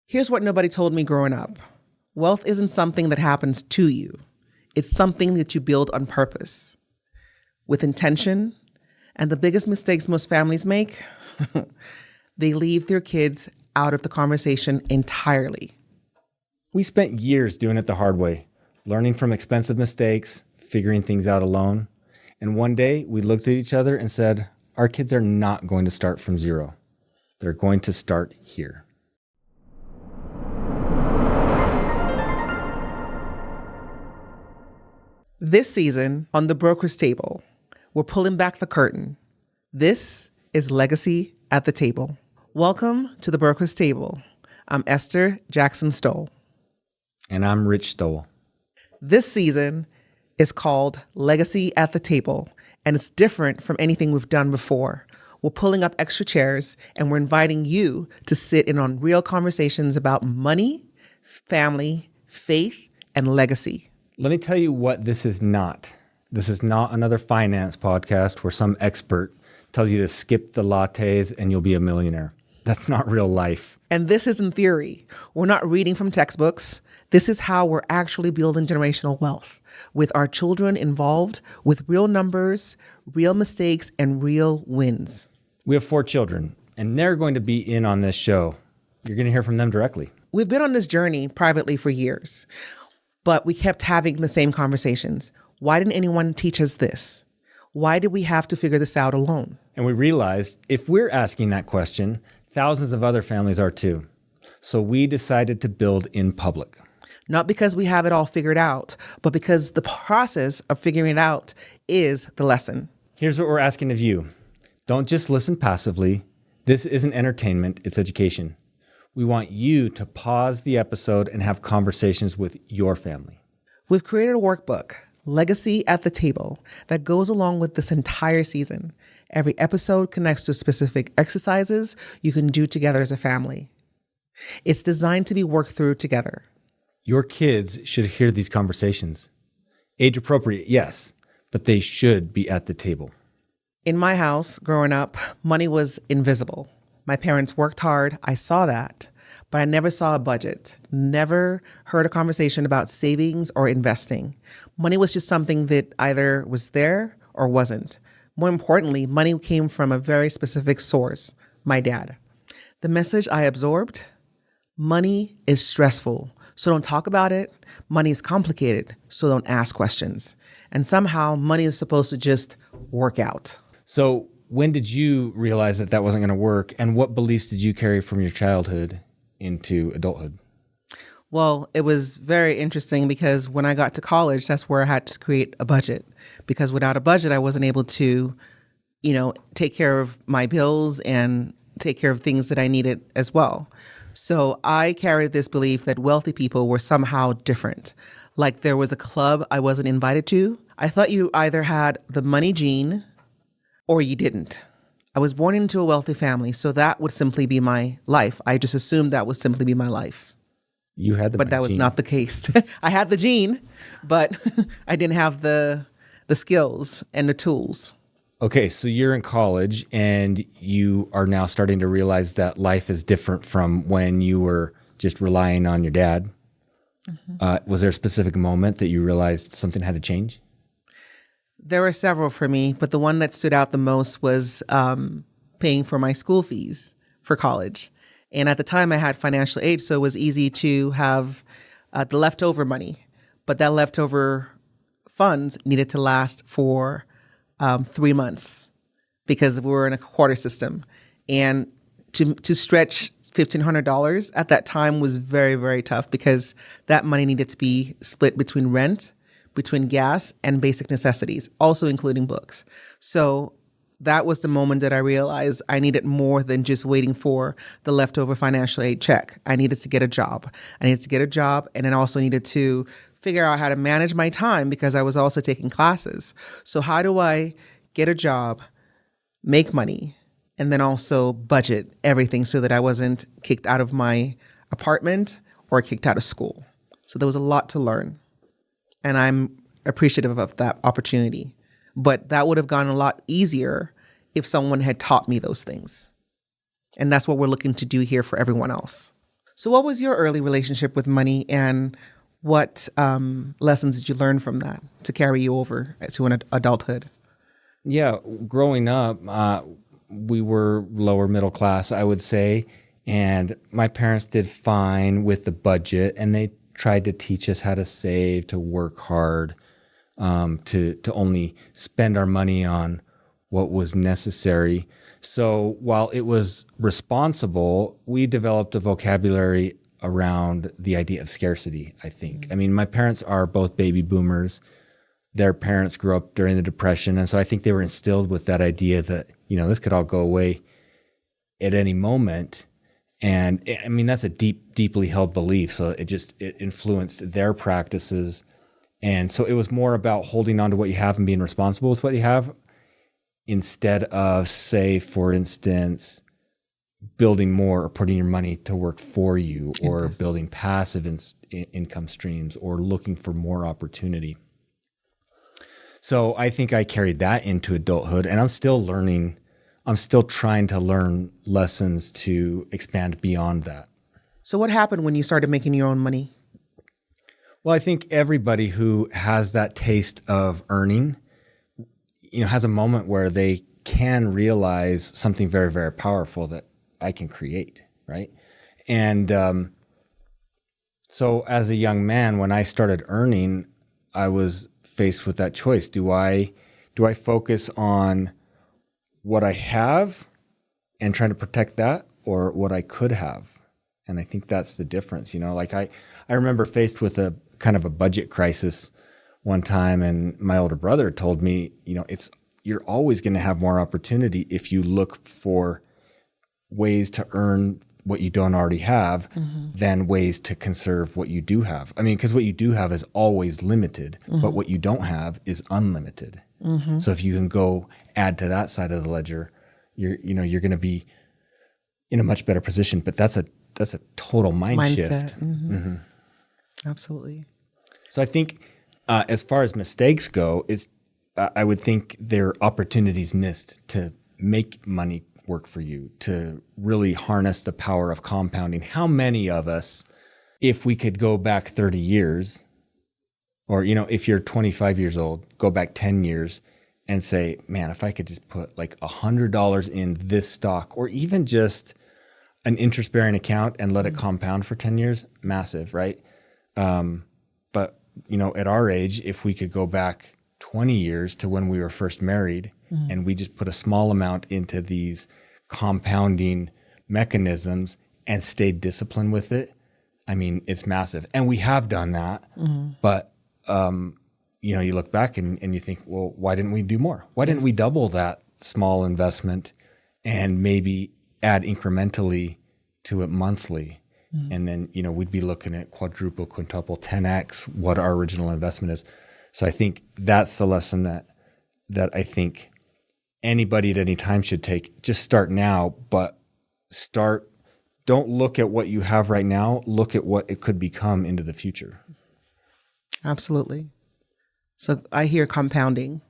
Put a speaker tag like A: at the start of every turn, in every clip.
A: Here's what nobody told me growing up. Wealth isn't something that happens to you. It's something that you build on purpose, with intention. And the biggest mistakes most families make, they leave their kids out of the conversation entirely.
B: We spent years doing it the hard way, learning from expensive mistakes, figuring things out alone. And one day we looked at each other and said, our kids are not going to start from zero. They're going to start here.
A: This season on The Broker's Table, we're pulling back the curtain. This is Legacy at the Table. Welcome to The Broker's Table. I'm Esther Jackson Stowell.
B: And I'm Rich Stowell.
A: This season is called Legacy at the Table, and it's different from anything we've done before. We're pulling up extra chairs, and we're inviting you to sit in on real conversations about money, family, faith, and legacy.
B: Let me tell you what this is not. This is not another finance podcast where some expert tells you to skip the lattes and you'll be a millionaire. That's not real life.
A: And this isn't theory. We're not reading from textbooks. This is how we're actually building generational wealth, with our children involved, with real numbers, real mistakes, and real wins.
B: We have 4 children, and they're going to be in on this show. You're going to hear from them directly.
A: We've been on this journey privately for years, but we kept having the same conversations. Why didn't anyone teach us this? Why did we have to figure this out alone?
B: And we realized if we're asking that question, thousands of other families are too. So we decided to build in public.
A: Not because we have it all figured out, but because the process of figuring it out is the lesson.
B: Here's what we're asking of you. Don't just listen passively. This isn't entertainment, it's education. We want you to pause the episode and have conversations with your family.
A: We've created a workbook, Legacy at the Table, that goes along with this entire season. Every episode connects to specific exercises you can do together as a family. It's designed to be worked through together.
B: Your kids should hear these conversations. Age appropriate, yes, but they should be at the table.
A: In my house, growing up, money was invisible. My parents worked hard, I saw that, but I never saw a budget, never heard a conversation about savings or investing. Money was just something that either was there or wasn't. More importantly, money came from a very specific source, my dad. The message I absorbed: money is stressful, so don't talk about it. Money is complicated, so don't ask questions. And somehow money is supposed to just work out.
B: So when did you realize that that wasn't going to work? And what beliefs did you carry from your childhood into adulthood?
A: Well, it was very interesting because when I got to college, that's where I had to create a budget. Because without a budget, I wasn't able to, take care of my bills and take care of things that I needed as well. So I carried this belief that wealthy people were somehow different. Like there was a club I wasn't invited to. I thought you either had the money gene or you didn't. I was born into a wealthy family, so that would simply be my life. I just assumed that would simply be my life.
B: You had the
A: But that was not the case. I had the gene, but I didn't have the skills and the tools.
B: Okay, so you're in college and you are now starting to realize that life is different from when you were just relying on your dad. Mm-hmm. Was there a specific moment that you realized something had to change?
A: There were several for me, but the one that stood out the most was paying for my school fees for college. And at the time I had financial aid, so it was easy to have the leftover money. But that leftover funds needed to last for 3 months because we were in a quarter system. And to stretch $1,500 at that time was very, very tough because that money needed to be split between rent, between gas, and basic necessities, also including books. So that was the moment that I realized I needed more than just waiting for the leftover financial aid check. I needed to get a job. And then I also needed to figure out how to manage my time because I was also taking classes. So how do I get a job, make money, and then also budget everything so that I wasn't kicked out of my apartment or kicked out of school? So there was a lot to learn. And I'm appreciative of that opportunity. But that would have gone a lot easier if someone had taught me those things. And that's what we're looking to do here for everyone else. So, what was your early relationship with money, and what lessons did you learn from that to carry you over to an adulthood?
B: Yeah, growing up, we were lower middle class, I would say, and my parents did fine with the budget, and they tried to teach us how to save, to work hard, to only spend our money on what was necessary. So while it was responsible, we developed a vocabulary around the idea of scarcity, I think. I mean, my parents are both baby boomers. Their parents grew up during the Depression. And so I think they were instilled with that idea that, this could all go away at any moment. And I mean, that's a deeply held belief. So it influenced their practices. And so it was more about holding on to what you have and being responsible with what you have, instead of, say, for instance, building more or putting your money to work for you, or building passive income streams, or looking for more opportunity. So I think I carried that into adulthood, and I'm still learning. I'm still trying to learn lessons to expand beyond that.
A: So, what happened when you started making your own money?
B: Well, I think everybody who has that taste of earning, has a moment where they can realize something very, very powerful that I can create, right? And so as a young man, when I started earning, I was faced with that choice. Do I focus on what I have and trying to protect that, or what I could have? And I think that's the difference. Like I remember faced with a kind of a budget crisis one time, and my older brother told me, you're always going to have more opportunity if you look for ways to earn what you don't already have than ways to conserve what you do have. I mean, because what you do have is always limited, but what you don't have is unlimited. So if you can go add to that side of the ledger, you're going to be in a much better position. But that's a total mind shift.
A: Absolutely.
B: So I think as far as mistakes go, I would think there are opportunities missed to make money work for you, to really harness the power of compounding. How many of us, if we could go back 30 years, or, if you're 25 years old, go back 10 years and say, man, if I could just put like $100 in this stock, or even just an interest-bearing account and let it compound for 10 years, massive, right? But, at our age, if we could go back 20 years to when we were first married, and we just put a small amount into these compounding mechanisms and stayed disciplined with it, I mean, it's massive. And we have done that, but, you look back and you think, well, why didn't we do more? Why didn't we double that small investment and maybe add incrementally to it monthly? And then, we'd be looking at quadruple, quintuple, 10x what our original investment is. So I think that's the lesson that I think anybody at any time should take. Just start now, but don't look at what you have right now. Look at what it could become into the future. Absolutely.
A: So I hear compounding.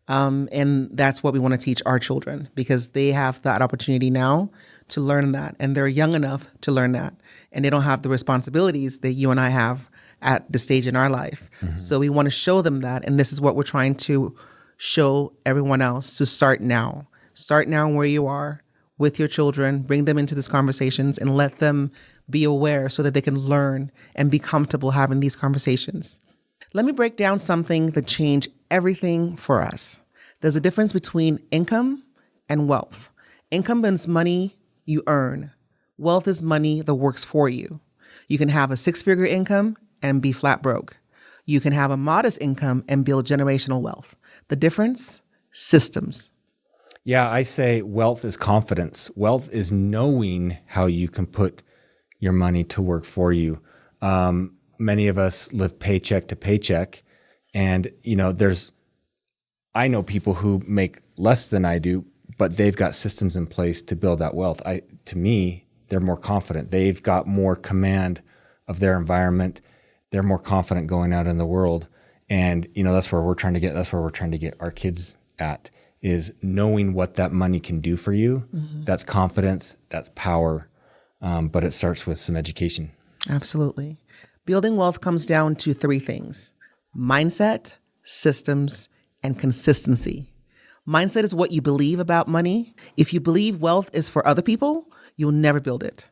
A: And that's what we want to teach our children, because they have that opportunity now to learn that. And they're young enough to learn that. And they don't have the responsibilities that you and I have at the stage in our life. So we want to show them that. And this is what we're trying to show everyone else, to start now. Start now where you are with your children, bring them into these conversations and let them be aware so that they can learn and be comfortable having these conversations. Let me break down something that changed everything for us. There's a difference between income and wealth. Income is money you earn. Wealth is money that works for you. You can have a 6-figure income and be flat broke. You can have a modest income and build generational wealth. The difference? Systems.
B: Yeah, I say wealth is confidence. Wealth is knowing how you can put your money to work for you. Many of us live paycheck to paycheck. And, I know people who make less than I do, but they've got systems in place to build that wealth. To me, they're more confident. They've got more command of their environment. They're more confident going out in the world. And, that's where we're trying to get our kids at, is knowing what that money can do for you. That's confidence, that's power. but it starts with some education.
A: Absolutely. Building wealth comes down to three things: mindset, systems, and consistency. Mindset is what you believe about money. If you believe wealth is for other people, you'll never build it.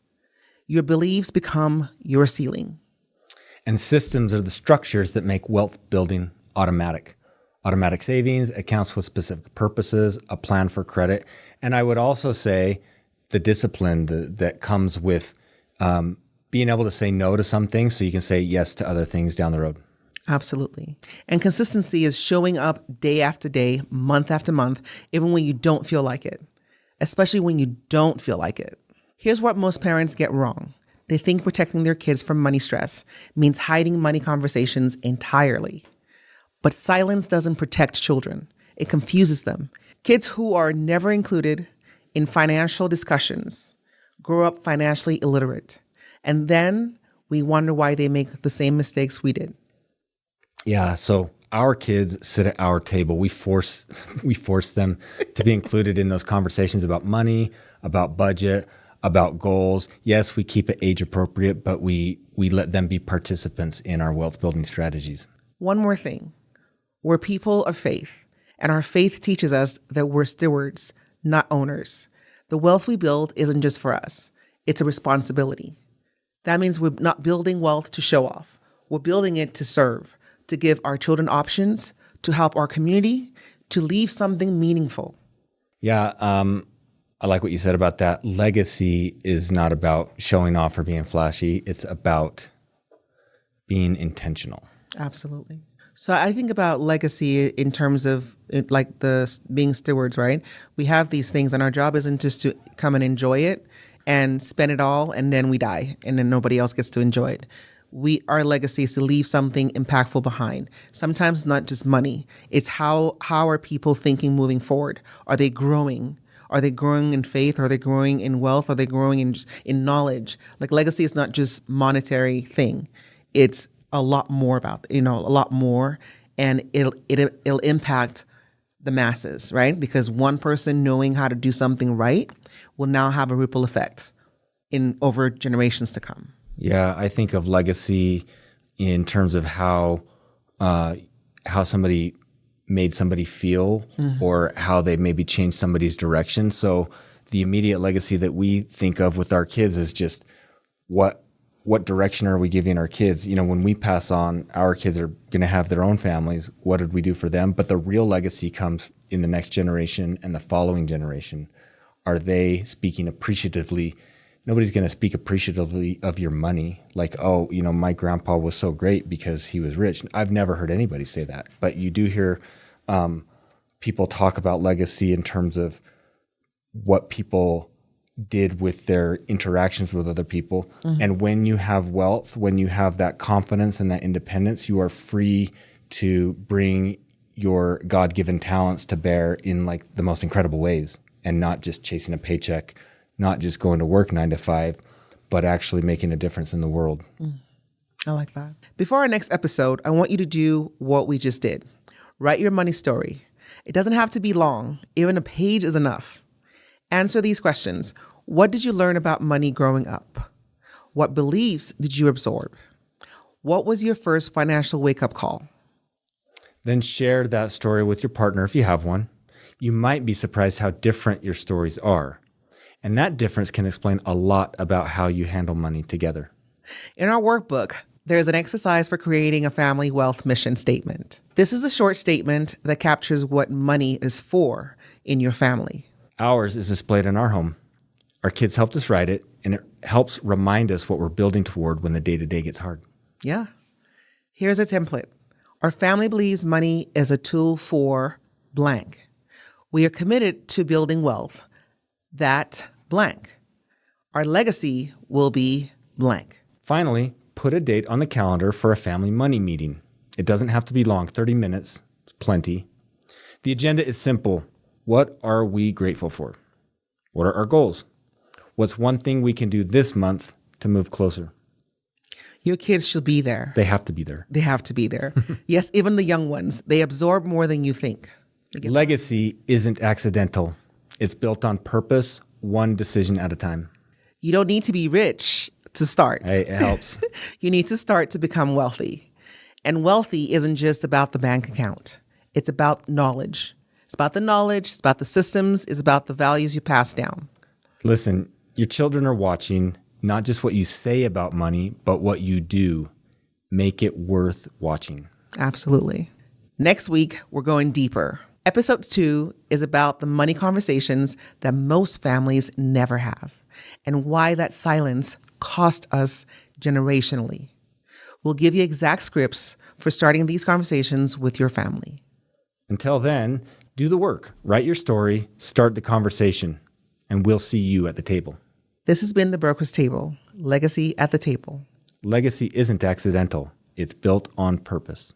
A: Your beliefs become your ceiling.
B: And systems are the structures that make wealth building automatic. Automatic savings, accounts with specific purposes, a plan for credit. And I would also say the discipline that comes with being able to say no to some things so you can say yes to other things down the road.
A: Absolutely. And consistency is showing up day after day, month after month, even when you don't feel like it, especially when you don't feel like it. Here's what most parents get wrong. They think protecting their kids from money stress means hiding money conversations entirely. But silence doesn't protect children. It confuses them. Kids who are never included in financial discussions grow up financially illiterate. And then we wonder why they make the same mistakes we did.
B: Yeah, so our kids sit at our table. We force them to be included in those conversations about money, about budget, about goals. Yes, we keep it age appropriate, but we let them be participants in our wealth building strategies.
A: One more thing. We're people of faith, and our faith teaches us that we're stewards, not owners. The wealth we build isn't just for us. It's a responsibility. That means we're not building wealth to show off. We're building it to serve, to give our children options, to help our community, to leave something meaningful.
B: Yeah, I like what you said about that. Legacy is not about showing off or being flashy. It's about being intentional.
A: Absolutely. So I think about legacy in terms of like being stewards, right? We have these things and our job isn't just to come and enjoy it and spend it all and then we die and then nobody else gets to enjoy it. Our legacy is to leave something impactful behind. Sometimes not just money. It's how are people thinking moving forward? Are they growing? Are they growing in faith? Are they growing in wealth? Are they growing in knowledge? Like legacy is not just monetary thing. It's a lot more about, a lot more, and it'll impact the masses, right? Because one person knowing how to do something right will now have a ripple effect in over generations to come.
B: Yeah, I think of legacy in terms of how somebody made somebody feel or how they maybe changed somebody's direction. So the immediate legacy that we think of with our kids is just what direction are we giving our kids? When we pass on, our kids are going to have their own families. What did we do for them? But the real legacy comes in the next generation and the following generation. Are they speaking appreciatively? Nobody's going to speak appreciatively of your money. Like, my grandpa was so great because he was rich. I've never heard anybody say that. But you do hear people talk about legacy in terms of what people did with their interactions with other people. And when you have wealth, when you have that confidence and that independence, you are free to bring your God-given talents to bear in like the most incredible ways and not just chasing a paycheck, not just going to work 9 to 5, but actually making a difference in the world.
A: I like that. Before our next episode, I want you to do what we just did. Write your money story. It doesn't have to be long. Even a page is enough. Answer these questions. What did you learn about money growing up? What beliefs did you absorb? What was your first financial wake-up call?
B: Then share that story with your partner if you have one. You might be surprised how different your stories are. And that difference can explain a lot about how you handle money together.
A: In our workbook, there's an exercise for creating a family wealth mission statement. This is a short statement that captures what money is for in your family.
B: Ours is displayed in our home. Our kids helped us write it, and it helps remind us what we're building toward when the day-to-day gets hard.
A: Yeah. Here's a template. Our family believes money is a tool for blank. We are committed to building wealth that blank. Our legacy will be blank.
B: Finally, put a date on the calendar for a family money meeting. It doesn't have to be long, 30 minutes, it's plenty. The agenda is simple. What are we grateful for? What are our goals? What's one thing we can do this month to move closer?
A: Your kids should be there.
B: They have to be there.
A: They have to be there. Yes, even the young ones, they absorb more than you think.
B: Legacy isn't accidental. It's built on purpose, one decision at a time.
A: You don't need to be rich to start.
B: Hey, it helps.
A: You need to start to become wealthy. And wealthy isn't just about the bank account. It's about knowledge. It's about the knowledge. It's about the systems. It's about the values you pass down.
B: Listen, your children are watching not just what you say about money, but what you do. Make it worth watching.
A: Absolutely. Next week, we're going deeper. Episode 2 is about the money conversations that most families never have and why that silence cost us generationally. We'll give you exact scripts for starting these conversations with your family.
B: Until then, do the work. Write your story, start the conversation, and we'll see you at the table.
A: This has been the Broker's Table, Legacy at the Table.
B: Legacy isn't accidental. It's built on purpose.